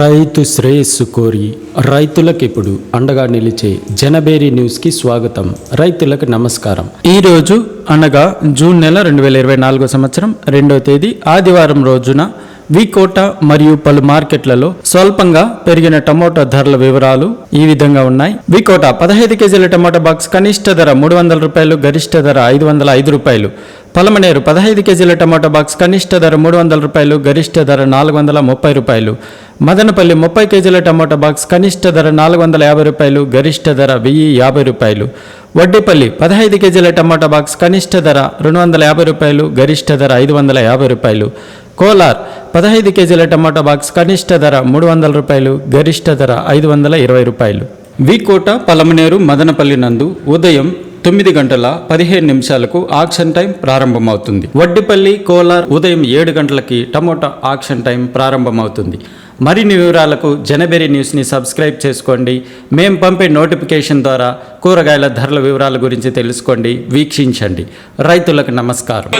రైతు శ్రేయస్సు కోరి రైతులకు ఇప్పుడు అండగా నిలిచే జనబేరి న్యూస్కి స్వాగతం. రైతులకు నమస్కారం. ఈరోజు అనగా జూన్ నెల 2024 సంవత్సరం 2వ తేదీ ఆదివారం రోజున వికోట మరియు పలు మార్కెట్లలో స్వల్పంగా పెరిగిన టమోటా ధరల వివరాలు ఈ విధంగా ఉన్నాయి. వికోట 15 కేజీల టమోటా బాక్స్ కనిష్ట ధర 300 రూపాయలు, గరిష్ట ధర 505 రూపాయలు. పలమనేరు 15 కేజీల టమోటా బాక్స్ కనిష్ట ధర 300 రూపాయలు, గరిష్ట ధర 430 రూపాయలు. మదనపల్లి 30 కేజీల టమోటా బాక్స్ కనిష్ట ధర 450 రూపాయలు, గరిష్ట ధర 1050 రూపాయలు. వడ్డేపల్లి 15 కేజీల టమోటా బాక్స్ కనిష్ట ధర 250 రూపాయలు, గరిష్ట ధర 550 రూపాయలు. కోలార్ 15 కేజీల టమాటా బాక్స్ కనిష్ట ధర 300 రూపాయలు, గరిష్ట ధర 520 రూపాయలు. వికోట, పలమనేరు, మదనపల్లి నందు ఉదయం 9 గంటల 15 నిమిషాలకు ఆక్షన్ టైం ప్రారంభమవుతుంది. వడ్డిపల్లి, కోలార్ ఉదయం 7 గంటలకి టమోటా ఆక్షన్ టైం ప్రారంభమవుతుంది. మరిన్ని వివరాలకు జనబేరి న్యూస్ని సబ్స్క్రైబ్ చేసుకోండి. మేము పంపే నోటిఫికేషన్ ద్వారా కూరగాయల ధరల వివరాల గురించి తెలుసుకోండి, వీక్షించండి. రైతులకు నమస్కారం.